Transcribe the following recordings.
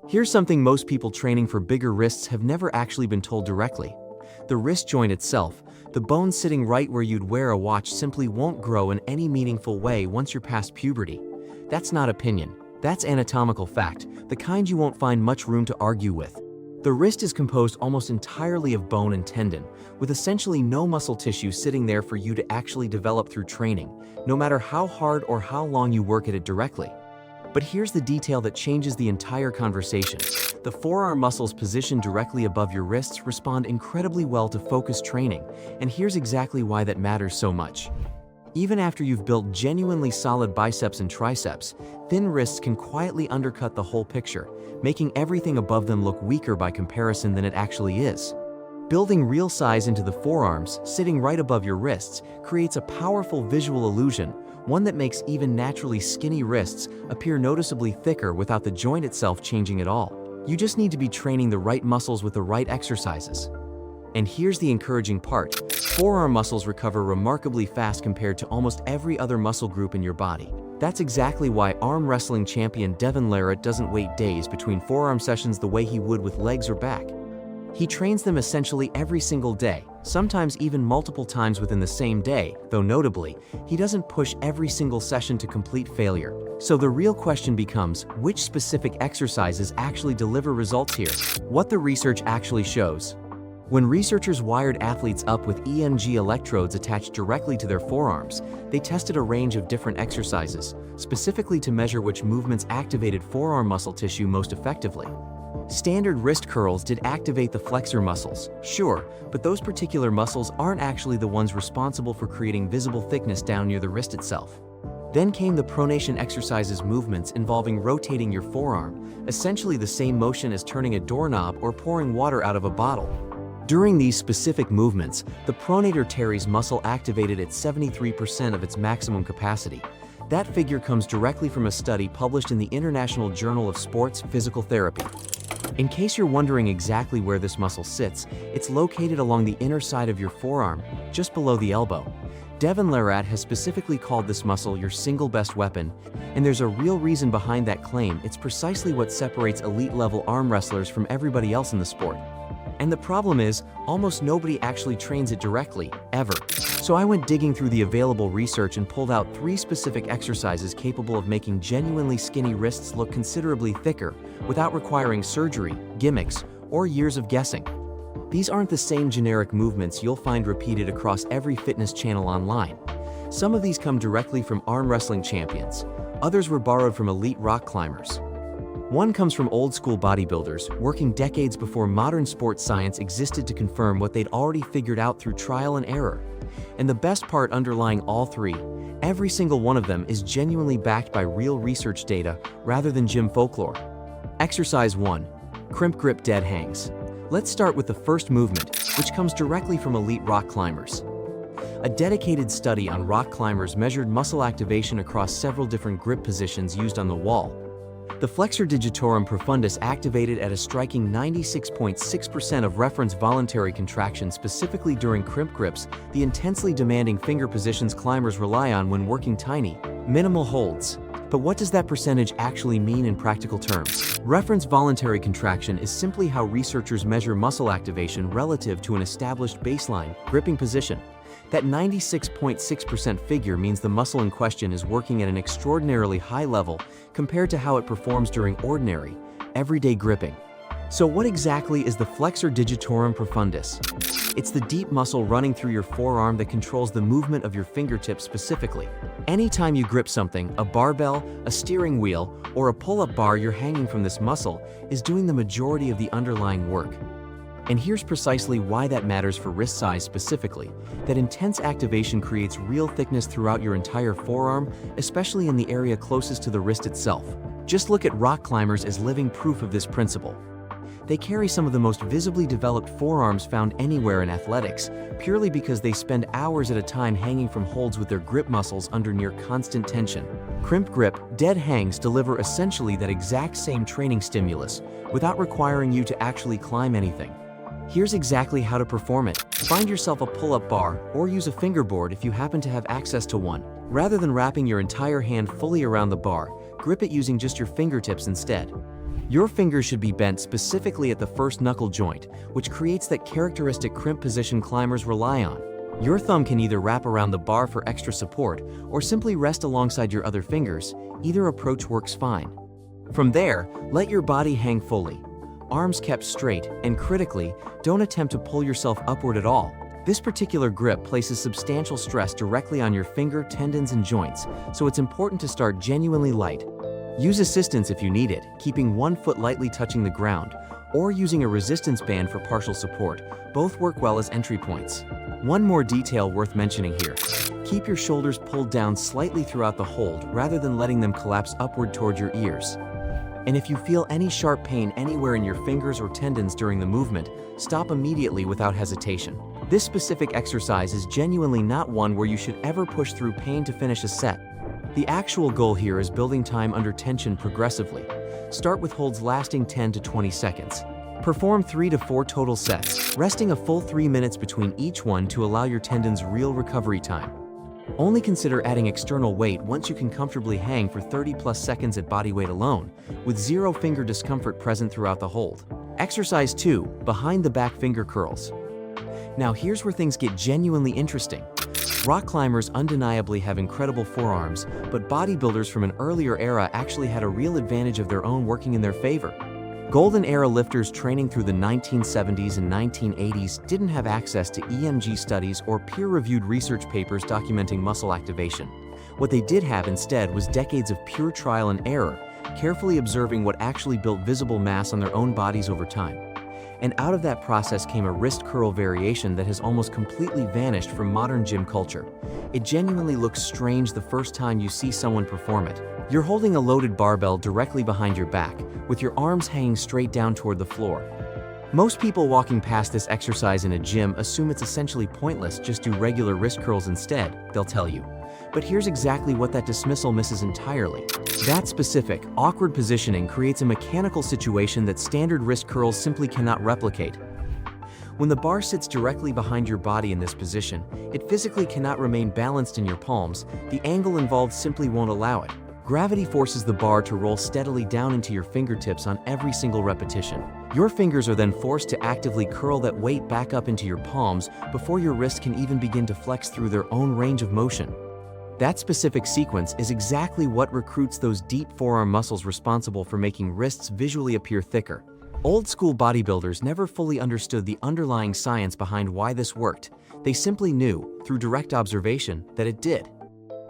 Here's something most people training for bigger wrists have never actually been told directly. The wrist joint itself, the bone sitting right where you'd wear a watch, simply won't grow in any meaningful way once you're past puberty. That's not opinion. That's anatomical fact, the kind you won't find much room to argue with. The wrist is composed almost entirely of bone and tendon, with essentially no muscle tissue sitting there for you to actually develop through training, no matter how hard or how long you work at it directly. But here's the detail that changes the entire conversation. The forearm muscles positioned directly above your wrists respond incredibly well to focus training, and here's exactly why that matters so much. Even after you've built genuinely solid biceps and triceps, thin wrists can quietly undercut the whole picture, making everything above them look weaker by comparison than it actually is. Building real size into the forearms, sitting right above your wrists, creates a powerful visual illusion, one that makes even naturally skinny wrists appear noticeably thicker without the joint itself changing at all. You just need to be training the right muscles with the right exercises. And here's the encouraging part. Forearm muscles recover remarkably fast compared to almost every other muscle group in your body. That's exactly why arm wrestling champion Devin Larratt doesn't wait days between forearm sessions the way he would with legs or back. He trains them essentially every single day, sometimes even multiple times within the same day, though notably, he doesn't push every single session to complete failure. So the real question becomes, which specific exercises actually deliver results here? What the research actually shows. When researchers wired athletes up with EMG electrodes attached directly to their forearms, they tested a range of different exercises, specifically to measure which movements activated forearm muscle tissue most effectively. Standard wrist curls did activate the flexor muscles, sure, but those particular muscles aren't actually the ones responsible for creating visible thickness down near the wrist itself. Then came the pronation exercises, movements involving rotating your forearm, essentially the same motion as turning a doorknob or pouring water out of a bottle. During these specific movements, the pronator teres muscle activated at 73% of its maximum capacity. That figure comes directly from a study published in the International Journal of Sports Physical Therapy. In case you're wondering exactly where this muscle sits, it's located along the inner side of your forearm, just below the elbow. Devin Larratt has specifically called this muscle your single best weapon, and there's a real reason behind that claim. It's precisely what separates elite-level arm wrestlers from everybody else in the sport. And the problem is, almost nobody actually trains it directly, ever. So I went digging through the available research and pulled out 3 specific exercises capable of making genuinely skinny wrists look considerably thicker without requiring surgery, gimmicks, or years of guessing. These aren't the same generic movements you'll find repeated across every fitness channel online. Some of these come directly from arm wrestling champions. Others were borrowed from elite rock climbers. One comes from old-school bodybuilders, working decades before modern sports science existed to confirm what they'd already figured out through trial and error. And the best part underlying all 3, every single one of them is genuinely backed by real research data rather than gym folklore. Exercise 1. Crimp grip dead hangs. Let's start with the first movement, which comes directly from elite rock climbers. A dedicated study on rock climbers measured muscle activation across several different grip positions used on the wall. The flexor digitorum profundus activated at a striking 96.6% of reference voluntary contraction, specifically during crimp grips, the intensely demanding finger positions climbers rely on when working tiny, minimal holds. But what does that percentage actually mean in practical terms? Reference voluntary contraction is simply how researchers measure muscle activation relative to an established baseline gripping position. That 96.6% figure means the muscle in question is working at an extraordinarily high level compared to how it performs during ordinary, everyday gripping. So what exactly is the flexor digitorum profundus? It's the deep muscle running through your forearm that controls the movement of your fingertips specifically. Anytime you grip something, a barbell, a steering wheel, or a pull-up bar, you're hanging from this muscle is doing the majority of the underlying work. And here's precisely why that matters for wrist size specifically. That intense activation creates real thickness throughout your entire forearm, especially in the area closest to the wrist itself. Just look at rock climbers as living proof of this principle. They carry some of the most visibly developed forearms found anywhere in athletics, purely because they spend hours at a time hanging from holds with their grip muscles under near constant tension. Crimp grip, dead hangs deliver essentially that exact same training stimulus, without requiring you to actually climb anything. Here's exactly how to perform it. Find yourself a pull-up bar, or use a fingerboard if you happen to have access to one. Rather than wrapping your entire hand fully around the bar, grip it using just your fingertips instead. Your fingers should be bent specifically at the first knuckle joint, which creates that characteristic crimp position climbers rely on. Your thumb can either wrap around the bar for extra support or simply rest alongside your other fingers. Either approach works fine. From there, let your body hang fully, arms kept straight, and critically, don't attempt to pull yourself upward at all. This particular grip places substantial stress directly on your finger, tendons, and joints, so it's important to start genuinely light. Use assistance if you need it, keeping one foot lightly touching the ground, or using a resistance band for partial support. Both work well as entry points. One more detail worth mentioning here. Keep your shoulders pulled down slightly throughout the hold rather than letting them collapse upward toward your ears. And if you feel any sharp pain anywhere in your fingers or tendons during the movement, stop immediately without hesitation. This specific exercise is genuinely not one where you should ever push through pain to finish a set. The actual goal here is building time under tension progressively. Start with holds lasting 10 to 20 seconds. Perform 3 to 4 total sets, resting a full 3 minutes between each one to allow your tendons real recovery time. Only consider adding external weight once you can comfortably hang for 30+ seconds at body weight alone, with zero finger discomfort present throughout the hold. Exercise 2, behind the back finger curls. Now here's where things get genuinely interesting. Rock climbers undeniably have incredible forearms, but bodybuilders from an earlier era actually had a real advantage of their own working in their favor. Golden era lifters training through the 1970s and 1980s didn't have access to EMG studies or peer-reviewed research papers documenting muscle activation. What they did have instead was decades of pure trial and error, carefully observing what actually built visible mass on their own bodies over time. And out of that process came a wrist curl variation that has almost completely vanished from modern gym culture. It genuinely looks strange the first time you see someone perform it. You're holding a loaded barbell directly behind your back, with your arms hanging straight down toward the floor. Most people walking past this exercise in a gym assume it's essentially pointless, just do regular wrist curls instead, they'll tell you. But here's exactly what that dismissal misses entirely. That specific, awkward positioning creates a mechanical situation that standard wrist curls simply cannot replicate. When the bar sits directly behind your body in this position, it physically cannot remain balanced in your palms. The angle involved simply won't allow it. Gravity forces the bar to roll steadily down into your fingertips on every single repetition. Your fingers are then forced to actively curl that weight back up into your palms before your wrist can even begin to flex through their own range of motion. That specific sequence is exactly what recruits those deep forearm muscles responsible for making wrists visually appear thicker. Old-school bodybuilders never fully understood the underlying science behind why this worked. They simply knew, through direct observation, that it did.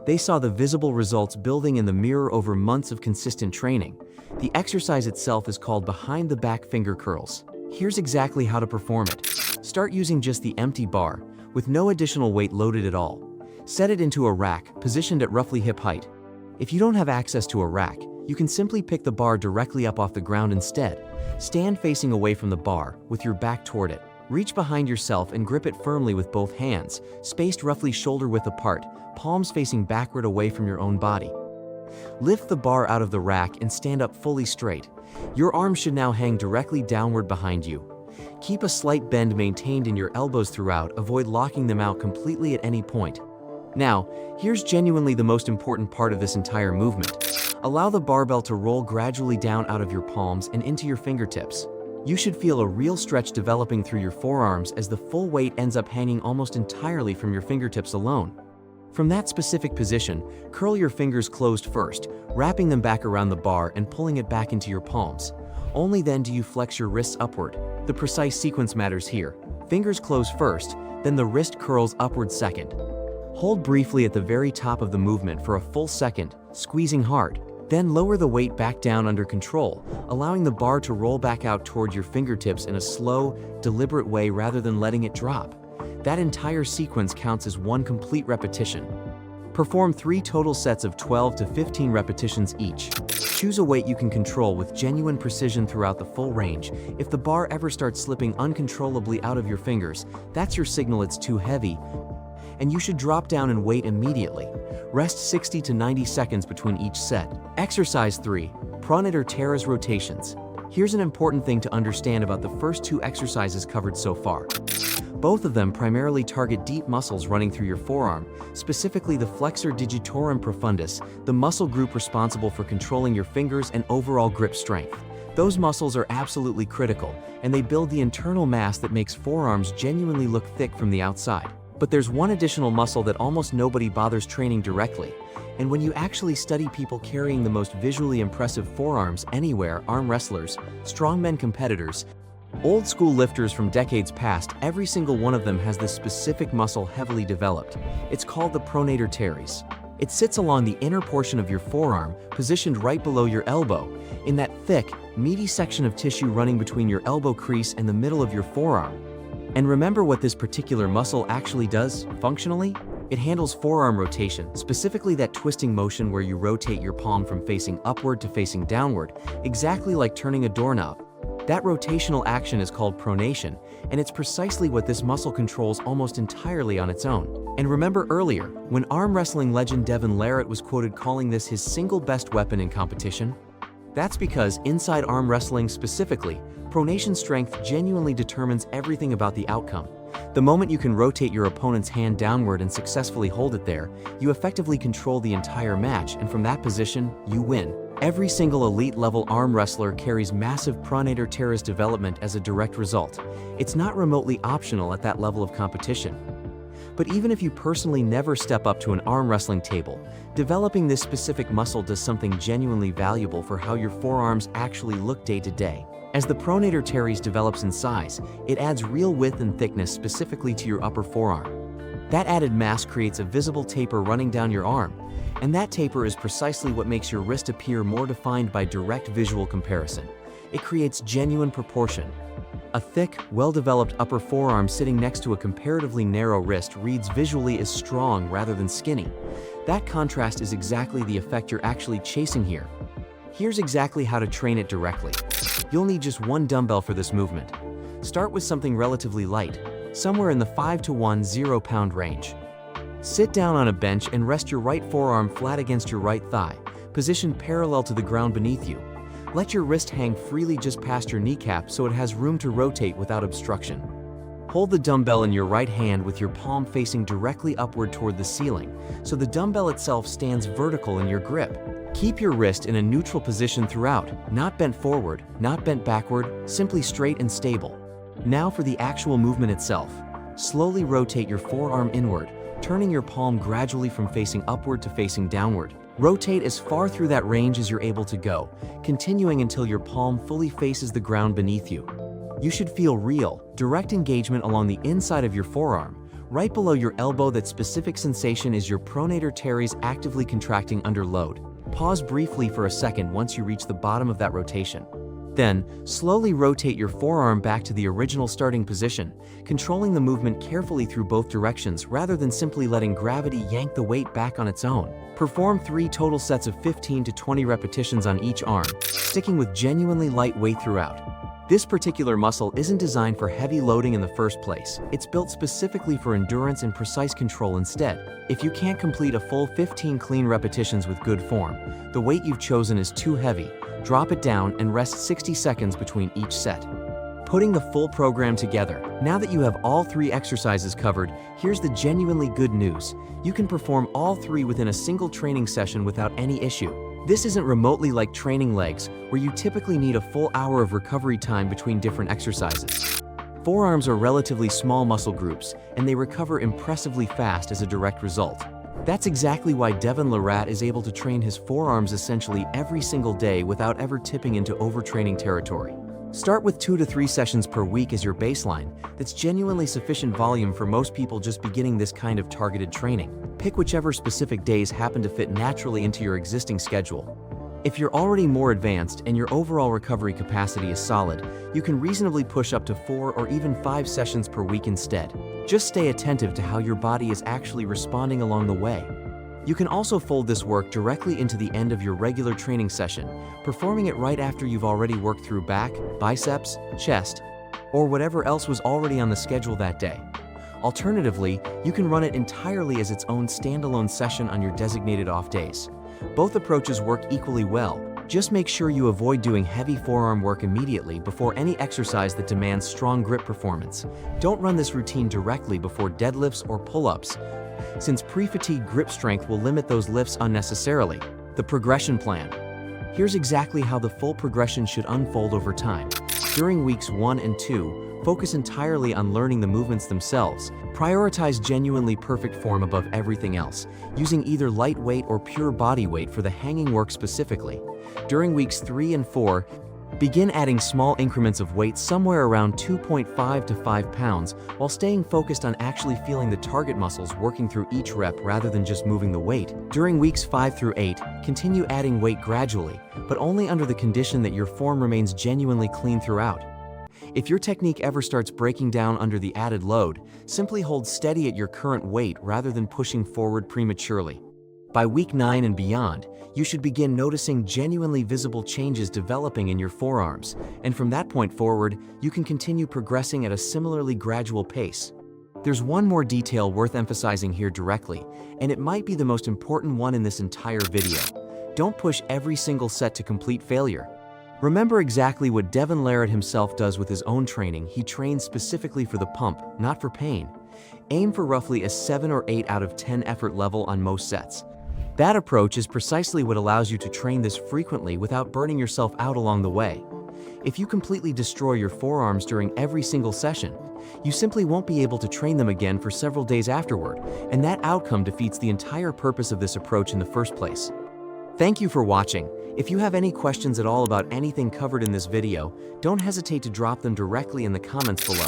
They saw the visible results building in the mirror over months of consistent training. The exercise itself is called behind the back finger curls. Here's exactly how to perform it. Start using just the empty bar, with no additional weight loaded at all. Set it into a rack, positioned at roughly hip height. If you don't have access to a rack, you can simply pick the bar directly up off the ground instead. Stand facing away from the bar, with your back toward it. Reach behind yourself and grip it firmly with both hands, spaced roughly shoulder-width apart, palms facing backward away from your own body. Lift the bar out of the rack and stand up fully straight. Your arms should now hang directly downward behind you. Keep a slight bend maintained in your elbows throughout, avoid locking them out completely at any point. Now, here's genuinely the most important part of this entire movement. Allow the barbell to roll gradually down out of your palms and into your fingertips. You should feel a real stretch developing through your forearms as the full weight ends up hanging almost entirely from your fingertips alone. From that specific position, curl your fingers closed first, wrapping them back around the bar and pulling it back into your palms. Only then do you flex your wrists upward. The precise sequence matters here. Fingers close first, then the wrist curls upward second. Hold briefly at the very top of the movement for a full second, squeezing hard. Then lower the weight back down under control, allowing the bar to roll back out toward your fingertips in a slow, deliberate way rather than letting it drop. That entire sequence counts as one complete repetition. Perform 3 total sets of 12 to 15 repetitions each. Choose a weight you can control with genuine precision throughout the full range. If the bar ever starts slipping uncontrollably out of your fingers, that's your signal it's too heavy, and you should drop down and wait immediately. Rest 60 to 90 seconds between each set. Exercise 3, pronate or teres rotations. Here's an important thing to understand about the first 2 exercises covered so far. Both of them primarily target deep muscles running through your forearm, specifically the flexor digitorum profundus, the muscle group responsible for controlling your fingers and overall grip strength. Those muscles are absolutely critical, and they build the internal mass that makes forearms genuinely look thick from the outside. But there's one additional muscle that almost nobody bothers training directly, and when you actually study people carrying the most visually impressive forearms anywhere, arm wrestlers, strongmen competitors, old school lifters from decades past, every single one of them has this specific muscle heavily developed. It's called the pronator teres. It sits along the inner portion of your forearm, positioned right below your elbow, in that thick, meaty section of tissue running between your elbow crease and the middle of your forearm. And remember what this particular muscle actually does, functionally? It handles forearm rotation, specifically that twisting motion where you rotate your palm from facing upward to facing downward, exactly like turning a doorknob. That rotational action is called pronation, and it's precisely what this muscle controls almost entirely on its own. And remember earlier, when arm wrestling legend Devin Larratt was quoted calling this his single best weapon in competition? That's because inside arm wrestling specifically, pronation strength genuinely determines everything about the outcome. The moment you can rotate your opponent's hand downward and successfully hold it there, you effectively control the entire match, and from that position, you win. Every single elite-level arm wrestler carries massive pronator teres development as a direct result. It's not remotely optional at that level of competition. But even if you personally never step up to an arm wrestling table, developing this specific muscle does something genuinely valuable for how your forearms actually look day to day. As the pronator teres develops in size, it adds real width and thickness specifically to your upper forearm. That added mass creates a visible taper running down your arm, and that taper is precisely what makes your wrist appear more defined by direct visual comparison. It creates genuine proportion. A thick, well-developed upper forearm sitting next to a comparatively narrow wrist reads visually as strong rather than skinny. That contrast is exactly the effect you're actually chasing here. Here's exactly how to train it directly. You'll need just one dumbbell for this movement. Start with something relatively light, somewhere in the 5 to 1 0-pound range. Sit down on a bench and rest your right forearm flat against your right thigh, positioned parallel to the ground beneath you. Let your wrist hang freely just past your kneecap so it has room to rotate without obstruction. Hold the dumbbell in your right hand with your palm facing directly upward toward the ceiling, so the dumbbell itself stands vertical in your grip. Keep your wrist in a neutral position throughout, not bent forward, not bent backward, simply straight and stable. Now for the actual movement itself. Slowly rotate your forearm inward, turning your palm gradually from facing upward to facing downward. Rotate as far through that range as you're able to go, continuing until your palm fully faces the ground beneath you. You should feel real, direct engagement along the inside of your forearm. Right below your elbow, that specific sensation is your pronator teres actively contracting under load. Pause briefly for a second once you reach the bottom of that rotation. Then, slowly rotate your forearm back to the original starting position, controlling the movement carefully through both directions rather than simply letting gravity yank the weight back on its own. Perform 3 total sets of 15 to 20 repetitions on each arm, sticking with genuinely light weight throughout. This particular muscle isn't designed for heavy loading in the first place. It's built specifically for endurance and precise control instead. If you can't complete a full 15 clean repetitions with good form, the weight you've chosen is too heavy. Drop it down and rest 60 seconds between each set. Putting the full program together. Now that you have all 3 exercises covered, here's the genuinely good news. You can perform all 3 within a single training session without any issue. This isn't remotely like training legs, where you typically need a full hour of recovery time between different exercises. Forearms are relatively small muscle groups, and they recover impressively fast as a direct result. That's exactly why Devin Larratt is able to train his forearms essentially every single day without ever tipping into overtraining territory. Start with 2 to 3 sessions per week as your baseline. That's genuinely sufficient volume for most people just beginning this kind of targeted training. Pick whichever specific days happen to fit naturally into your existing schedule. If you're already more advanced and your overall recovery capacity is solid, you can reasonably push up to 4 or even 5 sessions per week instead. Just stay attentive to how your body is actually responding along the way. You can also fold this work directly into the end of your regular training session, performing it right after you've already worked through back, biceps, chest, or whatever else was already on the schedule that day. Alternatively, you can run it entirely as its own standalone session on your designated off days. Both approaches work equally well. Just make sure you avoid doing heavy forearm work immediately before any exercise that demands strong grip performance. Don't run this routine directly before deadlifts or pull-ups, since pre-fatigue grip strength will limit those lifts unnecessarily. The progression plan. Here's exactly how the full progression should unfold over time. During weeks 1 and 2, focus entirely on learning the movements themselves. Prioritize genuinely perfect form above everything else, using either lightweight or pure body weight for the hanging work specifically. During weeks 3 and 4, begin adding small increments of weight somewhere around 2.5 to 5 pounds while staying focused on actually feeling the target muscles working through each rep rather than just moving the weight. During weeks 5 through 8, continue adding weight gradually, but only under the condition that your form remains genuinely clean throughout. If your technique ever starts breaking down under the added load, simply hold steady at your current weight rather than pushing forward prematurely. By week 9 and beyond, you should begin noticing genuinely visible changes developing in your forearms, and from that point forward, you can continue progressing at a similarly gradual pace. There's one more detail worth emphasizing here directly, and it might be the most important one in this entire video. Don't push every single set to complete failure. Remember exactly what Devin Larratt himself does with his own training. He trains specifically for the pump, not for pain. Aim for roughly a 7 or 8 out of 10 effort level on most sets. That approach is precisely what allows you to train this frequently without burning yourself out along the way. If you completely destroy your forearms during every single session, you simply won't be able to train them again for several days afterward, and that outcome defeats the entire purpose of this approach in the first place. Thank you for watching. If you have any questions at all about anything covered in this video, don't hesitate to drop them directly in the comments below.